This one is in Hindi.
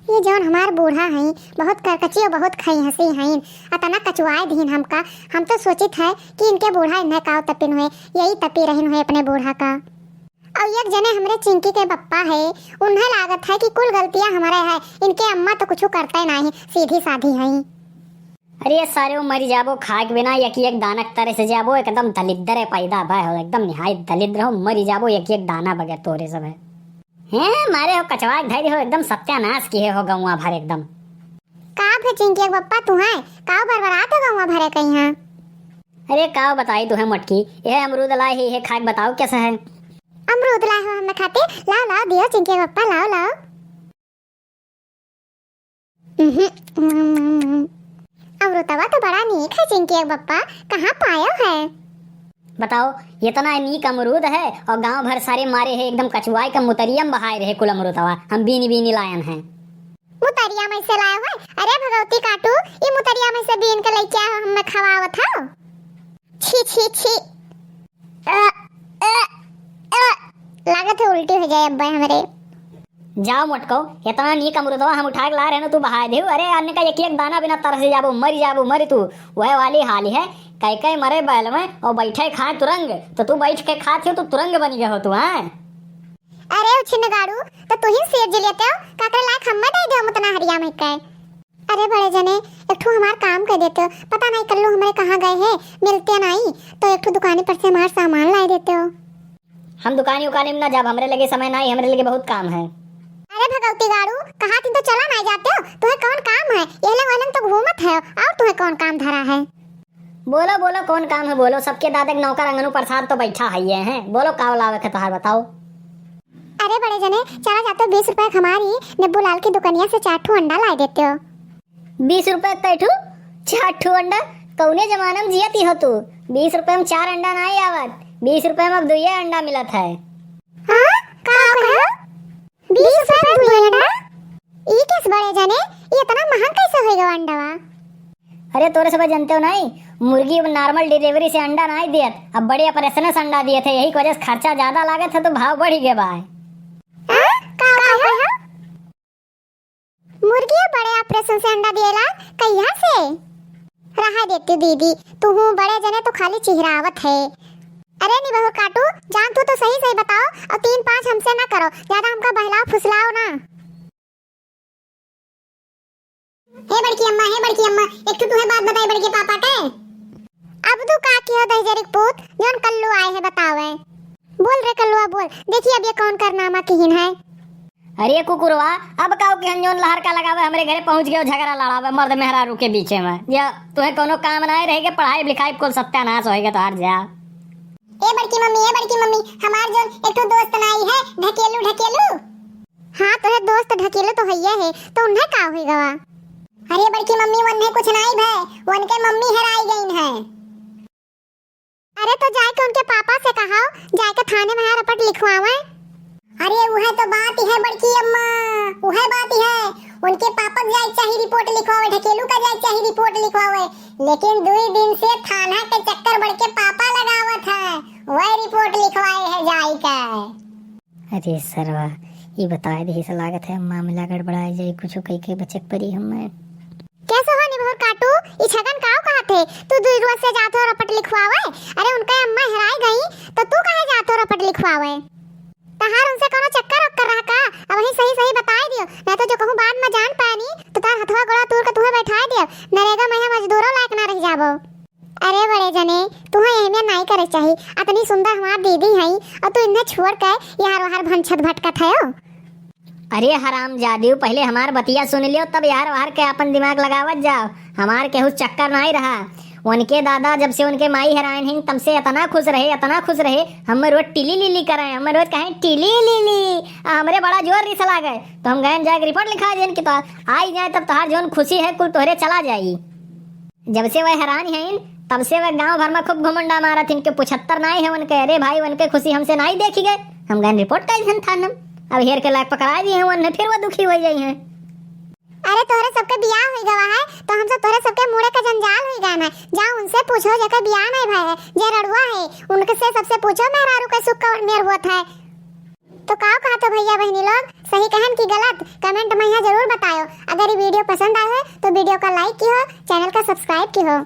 ये जौन हमार बूढ़ा हई बहुत करकची और बहुत खई हंसी हईन अतना कचुआए दीन हमका। हम तो सोचित है कि इनके बूढ़ा इन्हें काव तपिन हुए यही तपी रहिन हुए अपने बूढ़ा का। और एक जने हमरे चिंकी के पप्पा है उन्हें लागत है कि कुल गलतियां हमारे है, इनके अम्मा तो कुछ करते नहीं, सीधी साधी हई। अरे ये सारे मरी जाबो खाए के बिना एक एक दाना तरह से जाबो एकदम दलिद्र पैदा भाई हो एकदम निहायत दलिद्र हो मरी जाबो एक एक दाना बगैर तोरे सब है हैं मारे हो कचवा धैर्य हो एकदम सत्यानाश किए हो गौवा भर एकदम। का भे चिंकी के पप्पा तू है काव बरबरात हो गौवा भरे कहीं हां। अरे काव बताई तू है मटकी ये अमरूद लाए है खाए बताओ कैसा है। अमरूद लाए हो हम खाते लाओ लाओ दियो चिंकी के पप्पा लाओ लाओ। अमरूदवा तो बड़ा नीक है चिंकी के पप्पा, कहाँ पायो है बताओ ये तना नीक अमरूद है और गांव भर सारे मारे है एकदम कचुआई का मुतरियम बहाए रहे कुल अमरूदवा हम बीनी बीनी लायन है। मुतरिया में से लाया हुआ? अरे भगवती काटू ये मुतरिया में से बीन के लेके आया हम खवावत था। छी छी छी लागत है उल्टी हो जाए अब्बा हमरे। जाओ मोटको इतना नीक अमरूदवा हम उठा के ला रहे ना तू बहाए दे। अरे अन्य का एक एक दाना बिना तरस जाबो मरी तू वह वाली हाल है कई कई मरे बैल में और बैठे खाए तुरंग तो तू बैठ के खाते हो तो तुरंग बन गया हो तू है। अरे उछिन गाड़ू तो तू ही सेब जे लेते हो काकरे लायक हम दे दे मुतना हरिया में काय। अरे बड़े जने एक ठो हमार काम कर देते हो, पता नहीं कल्लू हमारे कहाँ गए हैं मिलते नहीं तो एक ठो दुकान पर से हमार सामान ला देते हो। हम दुकानी उकानी में ना जब हमरे लगे समय नहीं हमरे लगे बहुत काम है। अरे भगवती गाड़ू कहाँ थी तो चला नहीं जाते हो, तुम्हें कौन काम है ये वाले तो घूमत है और तुम्हें कौन काम धरा है। बोलो बोलो कौन काम है बोलो सबके दादा के नौकर अंगनू प्रसाद तो बैठा है हैं बोलो काव लावे के तोहार बताओ। अरे बड़े जने चला जाते हो 20 रुपए हमारी नब्बू लाल की दुकानिया से 4 ठो अंडा ला देते हो। 20 रुपए तैठू 4 ठो अंडा कौने जमाना में जियती हो तू 20 रुपए में 4 अंडा नहीं आवत 20 रुपए में अब 2 अंडा मिलत है। हाँ का कहा 20 रुपए में 2 अंडा ये किस बड़े जने ये इतना महंगा कैसे होएगा अंडावा। अरे तोरे सब जानते हो नहीं मुर्गी नॉर्मल डिलीवरी से अंडा नहीं दियत अब बड़े ऑपरेशन से अंडा दिए थे यही वजह से खर्चा ज्यादा लागत है तो भाव बढ़ गया बा। मुर्गी बड़े ऑपरेशन से अंडा दिएला कहिया से रहा देती दीदी तू हूँ बड़े जने तो खाली चिहरावत है। अरे नहीं बहू काटू जान तू तो सही बताओ और 3-5 हमसे ना करो ज्यादा हमका बहलाओ फुसलाओ ना। हे बड़की अम्मा एक तो तुम्हें बात बताई बड़के पापा के अब तू का की हो दहजरिक पूत जोन कल्लू आए है बतावे बोल रे कल्लुआ बोल देखिए अब ये कौन करनामा किहिन है। अरे कुकुरवा अब काऊ के जोन लहर का लगावे हमरे घरे पहुंच गयो झगड़ा लड़ावे मर्द मेहरारू के बीच में या तुम्हें कोनो काम नहीं रहेगे पढ़ाई लिखाई कुल सत्यानाश होएगा तो हर जा। ए बड़की मम्मी हमार जोन एक तो दोस्त नाई है ढकेलू हाँ तो है दोस्त ढकेलू तो है तो उन्हें का होएगा। अरे बड़की मम्मी वन्ने कुछ नहीं भय वनके मम्मी हराई गईन है। अरे तो जाके उनके पापा से कहाओ जाके थाने में रपट लिखवावे। अरे वह तो बात ही है बड़की अम्मा वह बात ही है उनके पापा जाए चाहिए रिपोर्ट लिखवावे ढकेलू का जाए चाहिए रिपोर्ट लिखवावे लेकिन 2 दिन से थाना के चक्कर बढ़ के पापा लगावत है वह रिपोर्ट लिखवाए है जाई का। अरे सरवा ये बताए दे से लागत है मामला गड़बड़ाई जाए कुछ कई के बचक परी हमें कैसे हो निभर काटू ई छगन काव कहते तू दूर से जातो रपट लिखवावे। अरे उनके अम्मा हराई गई तो तू काहे जातो रपट लिखवावे तहार उनसे कोनो चक्कर कर रहा का अब वही सही बताई दियो नहीं तो जो कहूं बाद में जान पानी तो तार हथवा गोड़ा तूर के तुम्हें बैठाई दियो नरेगा में मजदूरों लायक ना रह जाबो। अरे बड़े जने तुम्हें एहमे नहीं करे चाहिए इतनी सुंदर हमार दीदी है और तू इन्हें छोड़ के यार वहार भनछत भटकत है। अरे हराम जादियो पहले हमार बतिया सुन लियो तब यार वार के अपन दिमाग लगावत जाओ हमार केहू चक्कर नहीं रहा। उनके दादा जब से उनके माई हराइन हैं तब से इतना खुश रहे हम रोज टिली लिली कराए हम रोज कहें टिली लिली हमरे बड़ा जोर रिस लागे तो हम गए जाके रिपोर्ट लिखा देन कि तो आई जाए तब तोहार जोन खुशी है कुल तोहरे चला जाई। जब से वह हैरान हैं तब से वह गांव भर में खूब घुमंडा मारा थी इनके 75 नहीं है उनके। अरे भाई उनके खुशी हमसे नहीं देखी गए हम गए रिपोर्ट कर थाना अब हेर के लायक पकड़ा दिए हैं फिर वो दुखी हो गई हैं। अरे तोरे सबके बियाह हो गवा है तो हम सब तोरे सबके मुड़े का जंजाल हो गया है जा उनसे पूछो जके बियाह नहीं भाई है जे रड़ुआ है उनके से सबसे पूछो मेहरारू के सुख मेर हुआ है तो का कहते भैया बहनी लोग सही कहन की गलत कमेंट में यहाँ जरूर बताओ। मेरी वीडियो पसंद आया है तो वीडियो का लाइक की हो, चैनल का सब्सक्राइब की हो।